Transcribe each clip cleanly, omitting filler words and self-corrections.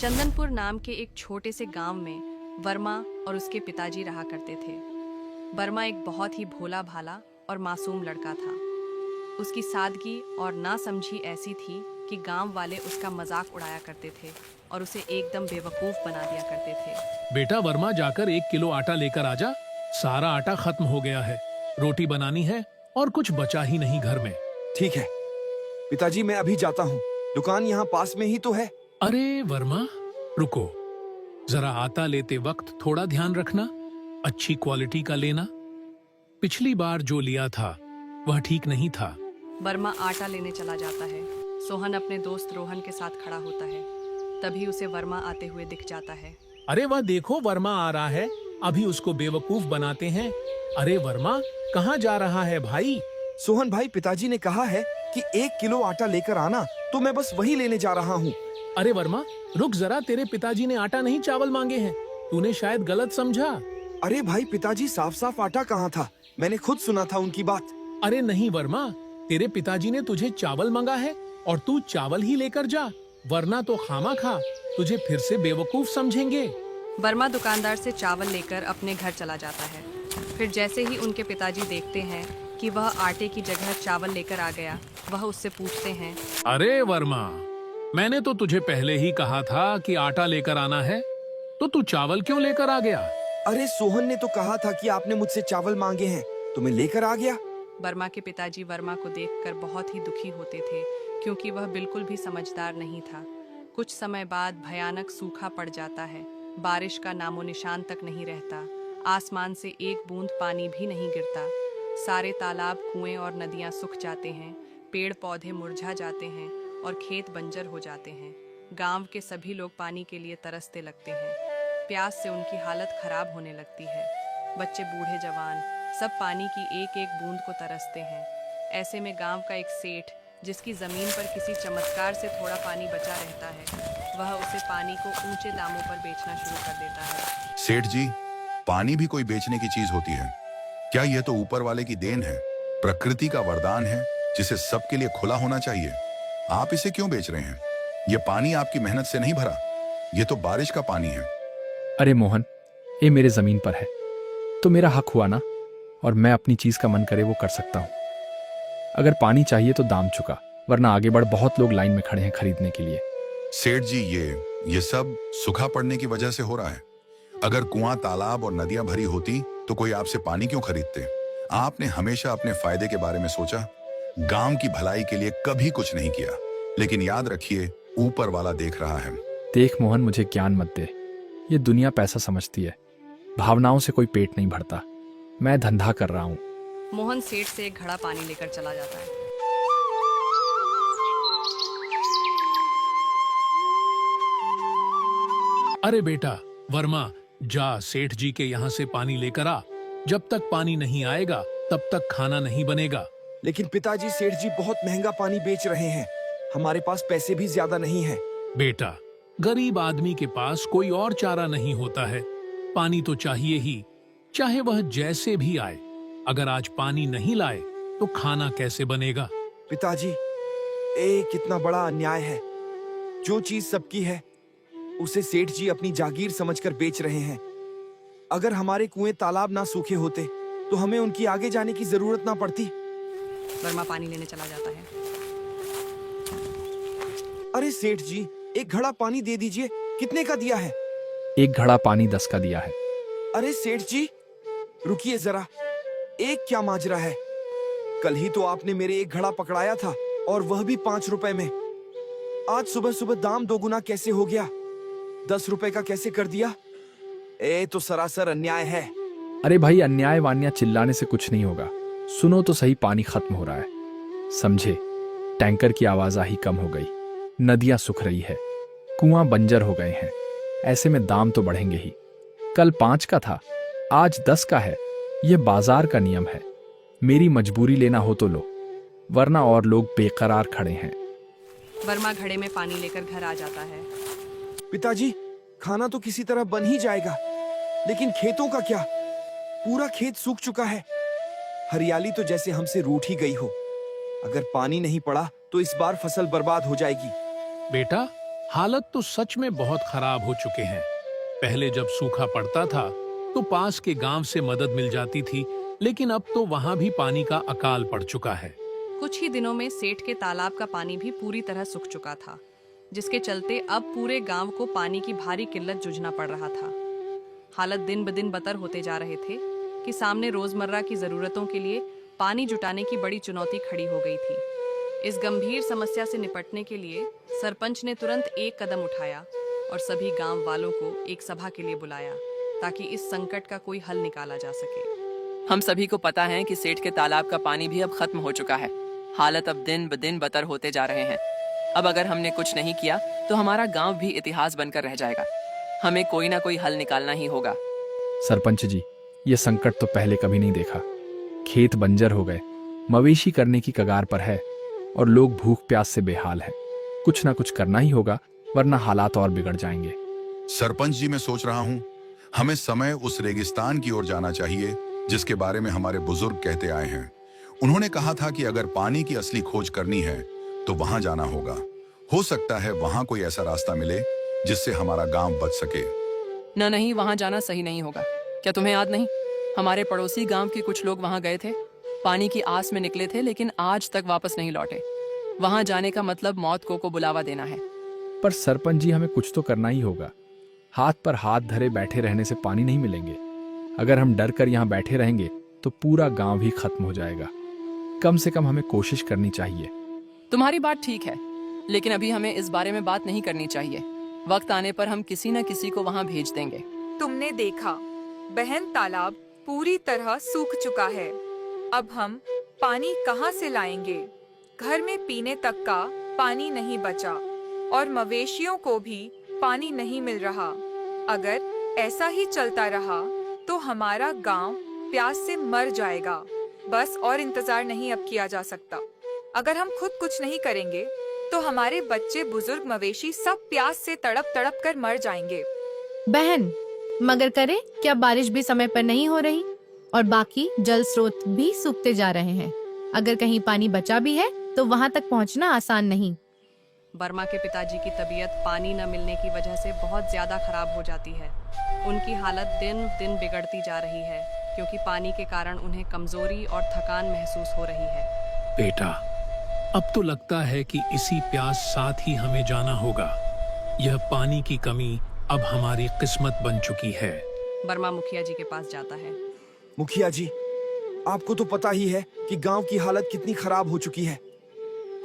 चंदनपुर नाम के एक छोटे से गांव में वर्मा और उसके पिताजी रहा करते थे। वर्मा एक बहुत ही भोला भाला और मासूम लड़का था। उसकी सादगी और नासमझी ऐसी थी कि गांव वाले उसका मजाक उड़ाया करते थे और उसे एकदम बेवकूफ बना दिया करते थे। बेटा वर्मा, जाकर 1 किलो आटा लेकर आजा। सारा आटा खत्म हो गया है। रोटी बनानी है और कुछ बचा ही नहीं घर में। ठीक है पिताजी, मैं अभी जाता हूँ। दुकान यहाँ पास में ही तो है। अरे वर्मा, रुको जरा। आटा लेते वक्त थोड़ा ध्यान रखना, अच्छी क्वालिटी का लेना। पिछली बार जो लिया था वह ठीक नहीं था। वर्मा आटा लेने चला जाता है। सोहन अपने दोस्त रोहन के साथ खड़ा होता है। तभी उसे वर्मा आते हुए दिख जाता है। अरे वह देखो, वर्मा आ रहा है। अभी उसको बेवकूफ बनाते हैं। अरे वर्मा, कहाँ जा रहा है भाई? सोहन भाई, पिताजी ने कहा है कि 1 किलो आटा लेकर आना, तो मैं बस वही लेने जा रहा हूँ। अरे वर्मा, रुक जरा। तेरे पिताजी ने आटा नहीं चावल मांगे हैं। तूने शायद गलत समझा। अरे भाई, पिताजी साफ साफ आटा कहाँ था? मैंने खुद सुना था उनकी बात। अरे नहीं वर्मा, तेरे पिताजी ने तुझे चावल मांगा है और तू चावल ही लेकर जा, वरना तो खामा खा तुझे फिर से बेवकूफ समझेंगे। वर्मा दुकानदार से चावल लेकर अपने घर चला जाता है। फिर जैसे ही उनके पिताजी देखते हैं कि वह आटे की जगह चावल लेकर आ गया, वह उससे पूछते हैं, अरे वर्मा, मैंने तो तुझे पहले ही कहा था कि आटा लेकर आना है, तो तू चावल क्यों लेकर आ गया? अरे सोहन ने तो कहा था कि आपने मुझसे चावल मांगे हैं, तो मैं लेकर आ गया। वर्मा के पिताजी वर्मा को देखकर बहुत ही दुखी होते थे, क्योंकि वह बिल्कुल भी समझदार नहीं था। कुछ समय बाद भयानक सूखा पड़ जाता है। बारिश का नामो निशान तक नहीं रहता। आसमान से एक बूंद पानी भी नहीं गिरता। सारे तालाब, कुएं और नदियां सूख जाते हैं। पेड़ पौधे मुरझा जाते हैं और खेत बंजर हो जाते हैं। गांव के सभी लोग पानी के लिए तरसते लगते हैं। प्यास से उनकी हालत खराब होने लगती है। बच्चे, बूढ़े, जवान सब पानी की एक एक बूंद को तरसते हैं। ऐसे में गांव का एक सेठ, जिसकी जमीन पर किसी चमत्कार से थोड़ा पानी बचा रहता है, वह उसे पानी को ऊंचे दामों पर बेचना शुरू कर देता है। सेठ जी, पानी भी कोई बेचने की चीज होती है क्या? यह तो ऊपर वाले की देन है, प्रकृति का वरदान है, जिसे सबके लिए खुला होना चाहिए। आप इसे क्यों बेच रहे हैं? यह पानी आपकी मेहनत से नहीं भरा, यह तो बारिश का पानी है। अरे मोहन, ये मेरे जमीन पर है तो मेरा हक हुआ ना, और मैं अपनी चीज का मन करे वो कर सकता हूँ। अगर पानी चाहिए तो दाम चुका, वरना आगे बढ़। बहुत लोग लाइन में खड़े हैं खरीदने के लिए। सेठ जी, ये सब सूखा पड़ने की वजह से हो रहा है। अगर कुआं, तालाब और नदियां भरी होती तो कोई आपसे पानी क्यों खरीदते? आपने हमेशा अपने फायदे के बारे में सोचा, गांव की भलाई के लिए कभी कुछ नहीं किया। लेकिन याद रखिए, ऊपर वाला देख रहा है। देख मोहन, मुझे ज्ञान मत दे। ये दुनिया पैसा समझती है, भावनाओं से कोई पेट नहीं भरता। मैं धंधा कर रहा हूँ। मोहन सेठ से एक घड़ा पानी लेकर चला जाता है। अरे बेटा वर्मा, जा सेठ जी के यहाँ से पानी लेकर आ। जब तक पानी नहीं आएगा तब तक खाना नहीं बनेगा। लेकिन पिताजी, सेठ जी बहुत महंगा पानी बेच रहे हैं। हमारे पास पैसे भी ज्यादा नहीं है। बेटा, गरीब आदमी के पास कोई और चारा नहीं होता है। पानी तो चाहिए ही, चाहे वह जैसे भी आए। अगर आज पानी नहीं लाए तो खाना कैसे बनेगा? पिताजी, कितना बड़ा अन्याय है। जो चीज सबकी है उसे सेठ जी अपनी जागीर समझकर बेच रहे हैं। अगर हमारे कुएं, तालाब ना सूखे होते तो हमें उनकी आगे जाने की जरूरत ना पड़ती। वर्मा पानी लेने चला जाता है। अरे सेठ जी, एक घड़ा पानी दे दीजिए। कितने का दिया है? एक घड़ा पानी 10 का दिया है। अरे सेठ जी, रुकिए जरा। एक क्या माजरा है? कल ही तो आपने मेरे एक घड़ा पकड़ाया था, और वह भी 5 रुपए में। आज सुबह सुबह दाम दोगुना कैसे हो गया? 10 रुपए का कैसे कर दिया? तो सरासर अन्याय है। अरे भाई, अन्याय वान्या चिल्लाने से कुछ नहीं होगा। सुनो तो सही, पानी खत्म हो रहा है। समझे? टैंकर की आवाजाही कम हो गई, नदियां सूख रही है, कुआं बंजर हो गए हैं। ऐसे में दाम तो बढ़ेंगे ही। कल 5 का था, आज 10 का है। यह बाजार का नियम है। मेरी मजबूरी लेना हो तो लो, वरना और लोग बेकरार खड़े हैं। वर्मा घड़े में पानी लेकर घर आ जाता है। पिताजी, खाना तो किसी तरह बन ही जाएगा, लेकिन खेतों का क्या? पूरा खेत सूख चुका है। हरियाली तो जैसे हमसे रूठ ही गई हो। अगर पानी नहीं पड़ा तो इस बार फसल बर्बाद हो जाएगी। बेटा, हालत तो सच में बहुत खराब हो चुके हैं। पहले जब सूखा पड़ता था तो पास के गांव से मदद मिल जाती थी, लेकिन अब तो वहां भी पानी का अकाल पड़ चुका है। कुछ ही दिनों में सेठ के तालाब का पानी भी पूरी तरह सूख चुका था, जिसके चलते अब पूरे गांव को पानी की भारी किल्लत जूझना पड़ रहा था। हालत दिन ब दिन बदतर होते जा रहे थे कि सामने रोजमर्रा की जरूरतों के लिए पानी जुटाने की बड़ी चुनौती खड़ी हो गई थी। इस गंभीर समस्या से निपटने के लिए सरपंच ने तुरंत एक कदम उठाया और सभी गांव वालों को एक सभा के लिए बुलाया, ताकि इस संकट का कोई हल निकाला जा सके। हम सभी को पता है कि सेठ के तालाब का पानी भी अब खत्म हो चुका है। हालत अब दिन ब दिन बदतर होते जा रहे हैं। अब अगर हमने कुछ नहीं किया तो हमारा गांव भी इतिहास बनकर रह जाएगा। हमें कोई ना कोई हल निकालना ही होगा। सरपंच जी, ये संकट तो पहले कभी नहीं देखा। खेत बंजर हो गए, मवेशी करने की कगार पर है और लोग भूख प्यास से बेहाल हैं। कुछ ना कुछ करना ही होगा, वरना हालात और बिगड़ जाएंगे। सरपंच जी, मैं सोच रहा हूँ हमें समय उस रेगिस्तान की ओर जाना चाहिए जिसके बारे में हमारे बुजुर्ग कहते आए हैं। उन्होंने कहा था कि अगर पानी की असली खोज करनी है तो वहां जाना होगा। हो सकता है वहां कोई ऐसा रास्ता मिले जिससे हमारा गांव बच सके। नहीं, वहां जाना सही नहीं होगा। क्या तुम्हें याद नहीं, हमारे पड़ोसी गांव के कुछ लोग वहां गए थे, पानी की आस में निकले थे, लेकिन आज तक वापस नहीं लौटे। वहां जाने का मतलब मौत को बुलावा देना है। पर सरपंच जी, हमें कुछ तो करना ही होगा। हाथ पर हाथ धरे बैठे रहने से पानी नहीं मिलेंगे। अगर हम डर कर यहाँ बैठे रहेंगे तो पूरा गांव ही खत्म हो जाएगा। कम से कम हमें कोशिश करनी चाहिए। तुम्हारी बात ठीक है, लेकिन अभी हमें इस बारे में बात नहीं करनी चाहिए। वक्त आने पर हम किसी न किसी को वहां भेज देंगे। तुमने देखा, बहन, तालाब पूरी तरह सूख चुका है। अब हम पानी कहाँ से लाएंगे? घर में पीने तक का पानी नहीं बचा और मवेशियों को भी पानी नहीं मिल रहा। अगर ऐसा ही चलता रहा तो हमारा गांव प्यास से मर जाएगा। बस और इंतजार नहीं अब किया जा सकता। अगर हम खुद कुछ नहीं करेंगे तो हमारे बच्चे, बुजुर्ग, मवेशी सब प्यास से तड़प तड़प कर मर जाएंगे। बहन, मगर करे क्या, बारिश भी समय पर नहीं हो रही और बाकी जल स्रोत भी सूखते जा रहे हैं। अगर कहीं पानी बचा भी है तो वहाँ तक पहुँचना आसान नहीं। वर्मा के पिताजी की तबीयत पानी न मिलने की वजह से बहुत ज्यादा खराब हो जाती है। उनकी हालत दिन दिन बिगड़ती जा रही है, क्योंकि पानी के कारण उन्हें कमजोरी और थकान महसूस हो रही है। बेटा, अब तो लगता है कि इसी प्यास साथ ही हमें जाना होगा। यह पानी की कमी अब हमारी किस्मत बन चुकी है। वर्मा मुखिया जी के पास जाता है। मुखिया जी, आपको तो पता ही है कि गांव की हालत कितनी खराब हो चुकी है।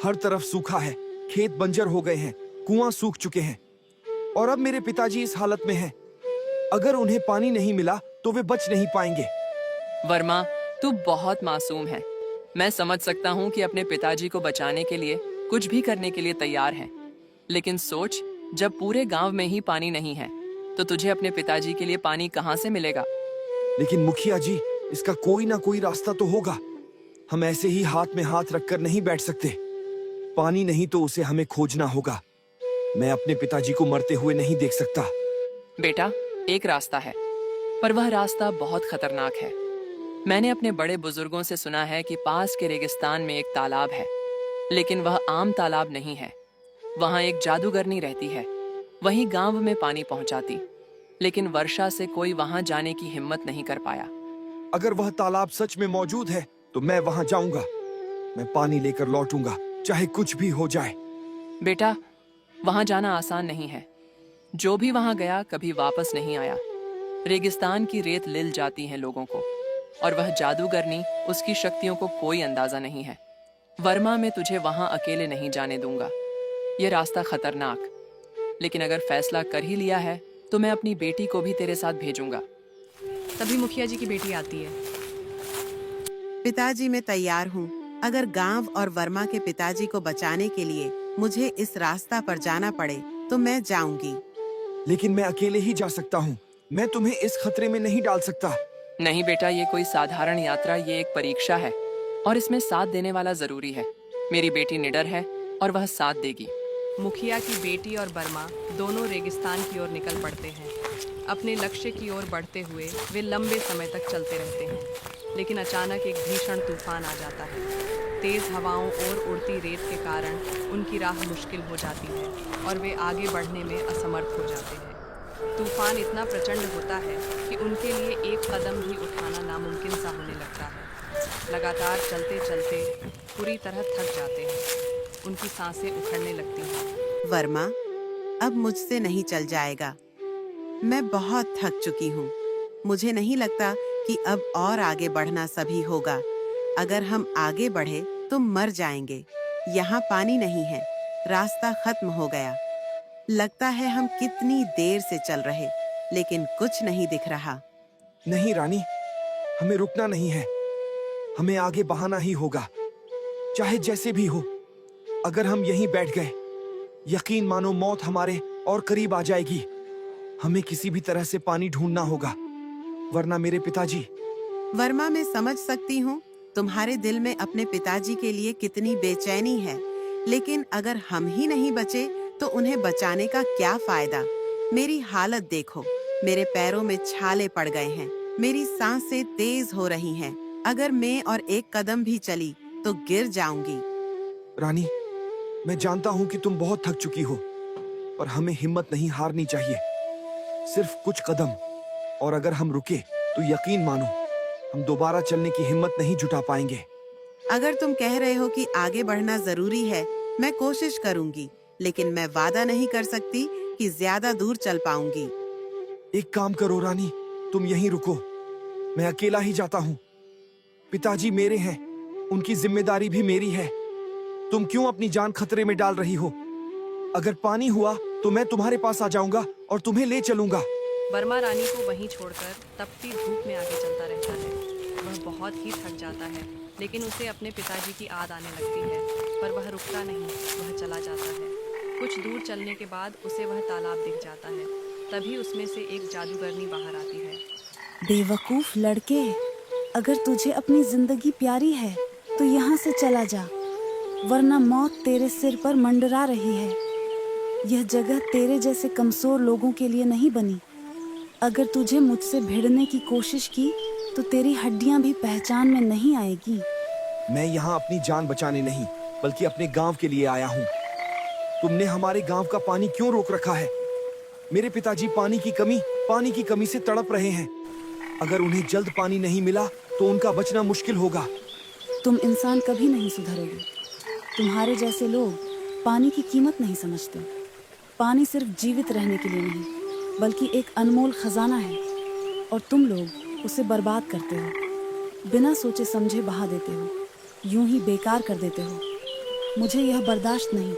हर तरफ सूखा है, खेत बंजर हो गए हैं, कुआं सूख चुके हैं और अब मेरे पिताजी इस हालत में हैं। अगर उन्हें पानी नहीं मिला तो वे बच नहीं पाएंगे। वर्मा, तू बहुत मासूम है। मैं समझ सकता हूँ कि अपने पिताजी को बचाने के लिए कुछ भी करने के लिए तैयार है, लेकिन सोच, जब पूरे गांव में ही पानी नहीं है तो तुझे अपने पिताजी के लिए पानी कहाँ से मिलेगा? लेकिन मुखिया जी, इसका कोई ना कोई रास्ता तो होगा। हम ऐसे ही हाथ में हाथ रखकर नहीं बैठ सकते। पानी नहीं तो उसे हमें खोजना होगा। मैं अपने पिताजी को मरते हुए नहीं देख सकता। बेटा, एक रास्ता है, पर वह रास्ता बहुत खतरनाक है। मैंने अपने बड़े बुजुर्गों से सुना है कि पास के रेगिस्तान में एक तालाब है, लेकिन वह आम तालाब नहीं है। वहाँ एक जादूगरनी रहती है, वही गांव में पानी पहुंचाती, लेकिन वर्षा से कोई वहां जाने की हिम्मत नहीं कर पाया। अगर वह तालाब सच में मौजूद है तो मैं वहां जाऊंगा। मैं पानी लेकर लौटूंगा, चाहे कुछ भी हो जाए। बेटा, वहां जाना आसान नहीं है। जो भी वहां गया कभी वापस नहीं आया। रेगिस्तान की रेत लिल जाती है लोगों को, और वह जादूगरनी, उसकी शक्तियों को कोई अंदाजा नहीं है। वर्मा, मैं तुझे वहां अकेले नहीं जाने दूंगा। ये रास्ता खतरनाक, लेकिन अगर फैसला कर ही लिया है तो मैं अपनी बेटी को भी तेरे साथ भेजूंगा। तभी मुखिया जी की बेटी आती है। पिताजी, मैं तैयार हूँ। अगर गांव और वर्मा के पिताजी को बचाने के लिए मुझे इस रास्ता पर जाना पड़े तो मैं जाऊंगी। लेकिन मैं अकेले ही जा सकता हूँ। मैं तुम्हें इस खतरे में नहीं डाल सकता। नहीं बेटा, ये कोई साधारण यात्रा, ये एक परीक्षा है और इसमें साथ देने वाला जरूरी है। मेरी बेटी निडर है और वह साथ देगी। मुखिया की बेटी और बर्मा दोनों रेगिस्तान की ओर निकल पड़ते हैं। अपने लक्ष्य की ओर बढ़ते हुए वे लंबे समय तक चलते रहते हैं, लेकिन अचानक एक भीषण तूफान आ जाता है। तेज हवाओं और उड़ती रेत के कारण उनकी राह मुश्किल हो जाती है और वे आगे बढ़ने में असमर्थ हो जाते हैं। तूफान इतना प्रचंड होता है कि उनके लिए एक कदम भी उठाना नामुमकिन सा होने लगता है। लगातार चलते चलते पूरी तरह थक जाते हैं। उनकी सांसें उखड़ने लगती हैं। वर्मा, अब मुझसे नहीं चल जाएगा। मैं बहुत थक चुकी हूँ। मुझे नहीं लगता कि अब और आगे बढ़ना सभी होगा। अगर हम आगे बढ़े तो मर जाएंगे। यहाँ पानी नहीं है, रास्ता खत्म हो गया। लगता है हम कितनी देर से चल रहे, लेकिन कुछ नहीं दिख रहा। नहीं रानी, हमें रुकना नहीं है। हमें आगे बहाना ही होगा, चाहे जैसे भी हो। अगर हम यहीं बैठ गए, यकीन मानो मौत हमारे और करीब आ जाएगी। हमें किसी भी तरह से पानी ढूंढना होगा, वरना मेरे पिताजी। वर्मा, मैं समझ सकती हूँ तुम्हारे दिल में अपने पिताजी के लिए कितनी बेचैनी है, लेकिन अगर हम ही नहीं बचे तो उन्हें बचाने का क्या फायदा। मेरी हालत देखो, मेरे पैरों में छाले पड़ गए हैं, मेरी सांसें तेज हो रही हैं। अगर मैं और एक कदम भी चली तो गिर जाऊंगी। रानी, मैं जानता हूं कि तुम बहुत थक चुकी हो, पर हमें हिम्मत नहीं हारनी चाहिए। सिर्फ कुछ कदम, और अगर हम रुके तो यकीन मानो हम दोबारा चलने की हिम्मत नहीं जुटा पाएंगे। अगर तुम कह रहे हो कि आगे बढ़ना जरूरी है, मैं कोशिश करूंगी, लेकिन मैं वादा नहीं कर सकती कि ज्यादा दूर चल पाऊंगी। एक काम करो रानी, तुम यहीं रुको। मैं अकेला ही जाता हूँ। पिताजी मेरे हैं, उनकी जिम्मेदारी भी मेरी है। तुम क्यों अपनी जान खतरे में डाल रही हो? अगर पानी हुआ तो मैं तुम्हारे पास आ जाऊंगा और तुम्हें ले चलूंगा। वर्मा रानी को वहीं छोड़कर तपती धूप में आगे चलता रहता है। वह बहुत ही थक जाता है, लेकिन उसे अपने पिताजी की याद आने लगती है, पर वह रुकता नहीं, वह चला जाता है। कुछ दूर चलने के बाद उसे वह तालाब दिख जाता है। तभी उसमें से एक जादूगरनी बाहर आती है। बेवकूफ लड़के, अगर तुझे अपनी जिंदगी प्यारी है तो यहाँ से चला जा, वरना मौत तेरे सिर पर मंडरा रही है। यह जगह तेरे जैसे कमजोर लोगों के लिए नहीं बनी। अगर तुझे मुझसे भिड़ने की कोशिश की तो तेरी हड्डियां भी पहचान में नहीं आएगी। मैं यहाँ अपनी जान बचाने नहीं, बल्कि अपने गांव के लिए आया हूँ। तुमने हमारे गांव का पानी क्यों रोक रखा है? मेरे पिताजी पानी की कमी से तड़प रहे हैं। अगर उन्हें जल्द पानी नहीं मिला तो उनका बचना मुश्किल होगा। तुम इंसान कभी नहीं सुधरोगे। तुम्हारे जैसे लोग पानी की कीमत नहीं समझते। पानी सिर्फ जीवित रहने के लिए नहीं, बल्कि एक अनमोल खजाना है, और तुम लोग उसे बर्बाद करते हो। बिना सोचे समझे बहा देते हो, यूं ही बेकार कर देते हो। मुझे यह बर्दाश्त नहीं,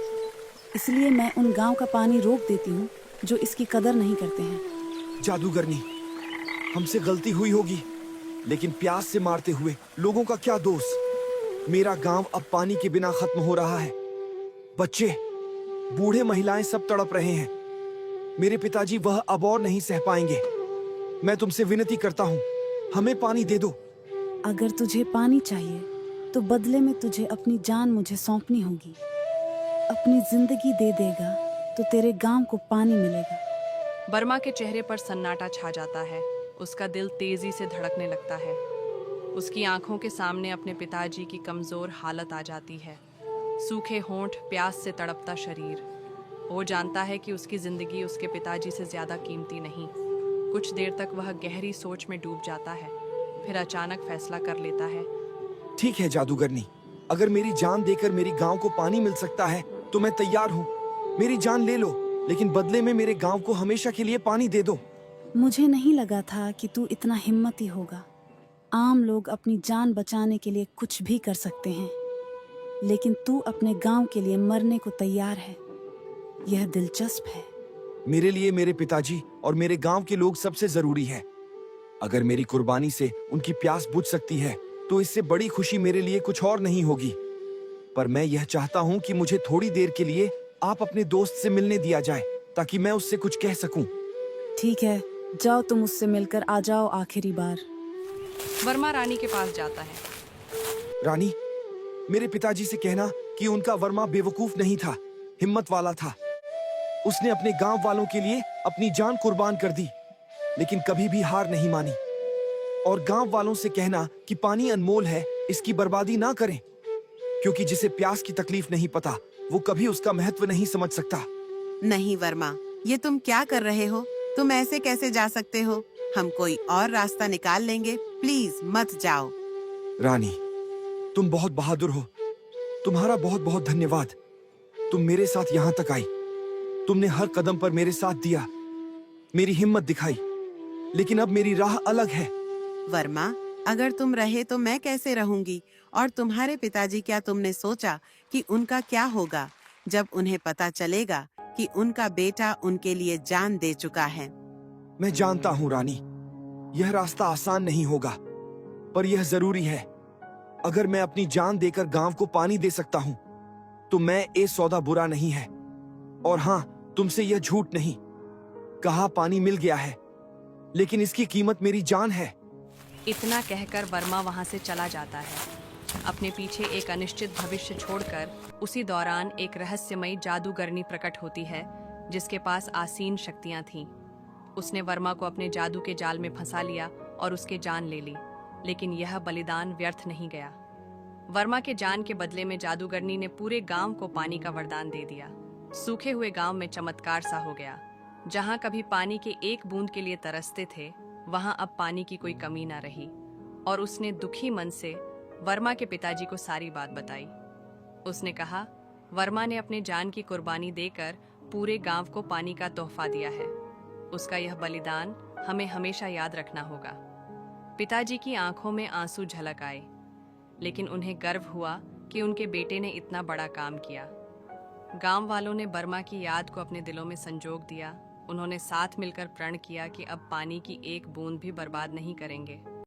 इसलिए मैं उन गांव का पानी रोक देती हूँ जो इसकी कदर नहीं करते हैं। जादूगरनी, हमसे गलती हुई होगी, लेकिन प्यास से मारते हुए लोगों का क्या दोष? मेरा गांव अब पानी के बिना खत्म हो रहा है। बच्चे, बूढ़े, महिलाएं सब तड़प रहे हैं। मेरे पिताजी वह अब और नहीं सह पाएंगे। मैं तुमसे विनती करता हूँ, हमें पानी दे दो। अगर तुझे पानी चाहिए तो बदले में तुझे अपनी जान मुझे सौंपनी होगी। अपनी जिंदगी दे देगा तो तेरे गांव को पानी मिलेगा। वर्मा के चेहरे पर सन्नाटा छा जाता है। उसका दिल तेजी से धड़कने लगता है। उसकी आंखों के सामने अपने पिताजी की कमजोर हालत आ जाती है। सूखे होंठ, प्यास से तड़पता शरीर। वो जानता है कि उसकी जिंदगी उसके पिताजी से ज्यादा कीमती नहीं। कुछ देर तक वह गहरी सोच में डूब जाता है, फिर अचानक फैसला कर लेता है। ठीक है जादूगरनी, अगर मेरी जान देकर मेरी गांव को पानी मिल सकता है तो मैं तैयार हूँ। मेरी जान ले लो, लेकिन बदले में मेरे गांव को हमेशा के लिए पानी दे दो। मुझे नहीं लगा था कि तू इतना हिम्मती होगा। आम लोग अपनी जान बचाने के लिए कुछ भी कर सकते हैं, लेकिन तू अपने गांव के लिए मरने को तैयार है। यह दिलचस्प है। मेरे लिए मेरे पिताजी और मेरे गांव के लोग सबसे जरूरी है। अगर मेरी कुर्बानी से उनकी प्यास बुझ सकती है तो इससे बड़ी खुशी मेरे लिए कुछ और नहीं होगी। पर मैं यह चाहता हूँ कि मुझे थोड़ी देर के लिए आप अपने दोस्त से मिलने दिया जाए, ताकि मैं उससे कुछ कह सकूं। ठीक है, जाओ, तुम उससे मिलकर आ जाओ आखिरी बार। वर्मा रानी के पास जाता है। रानी, मेरे पिताजी से कहना कि उनका वर्मा बेवकूफ नहीं था, हिम्मत वाला था। उसने अपने गांव वालों के लिए अपनी जान कुर्बान कर दी, लेकिन कभी भी हार नहीं मानी। और गांव वालों से कहना कि पानी अनमोल है, इसकी बर्बादी ना करें। क्योंकि जिसे प्यास की तकलीफ नहीं पता वो कभी उसका महत्व नहीं समझ सकता। नहीं वर्मा, ये तुम क्या कर रहे हो? तुम ऐसे कैसे जा सकते हो? हम कोई और रास्ता निकाल लेंगे, प्लीज मत जाओ। रानी, तुम बहुत बहादुर हो। तुम्हारा बहुत बहुत धन्यवाद। तुम मेरे साथ यहाँ तक आई। तुमने हर कदम पर मेरे साथ दिया, मेरी हिम्मत दिखाई। लेकिन अब मेरी राह अलग है। वर्मा, अगर तुम रहे तो मैं कैसे रहूंगी? और तुम्हारे पिताजी, क्या तुमने सोचा कि उनका क्या होगा जब उन्हें पता चलेगा कि उनका बेटा उनके लिए जान दे चुका है? मैं जानता हूँ रानी, यह रास्ता आसान नहीं होगा, पर यह जरूरी है। अगर मैं अपनी जान देकर गांव को पानी दे सकता हूँ तो मैं ये सौदा बुरा नहीं है। और हाँ, तुमसे यह झूठ नहीं कहा, पानी मिल गया है, लेकिन इसकी कीमत मेरी जान है। इतना कहकर वर्मा वहां से चला जाता है, अपने पीछे एक अनिश्चित भविष्य छोड़कर। उसी दौरान एक रहस्यमयी जादूगरनी प्रकट होती है जिसके पास असीम शक्तियां थीं। उसने वर्मा को अपने जादू के जाल में फंसा लिया और उसकी जान ले ली, लेकिन यह बलिदान व्यर्थ नहीं गया। वर्मा के जान के बदले में जादूगरनी ने पूरे गांव को पानी का वरदान दे दिया। सूखे हुए गांव में चमत्कार सा हो गया। जहां कभी पानी के एक बूंद के लिए तरसते थे, वहां अब पानी की कोई कमी ना रही। और उसने दुखी मन से वर्मा के पिताजी को सारी बात बताई। उसने कहा, वर्मा ने अपने जान की कुर्बानी देकर पूरे गांव को पानी का तोहफा दिया है। उसका यह बलिदान हमें हमेशा याद रखना होगा। पिताजी की आंखों में आंसू झलक आए, लेकिन उन्हें गर्व हुआ कि उनके बेटे ने इतना बड़ा काम किया। गांव वालों ने वर्मा की याद को अपने दिलों में संजोग दिया। उन्होंने साथ मिलकर प्रण किया कि अब पानी की एक बूंद भी बर्बाद नहीं करेंगे।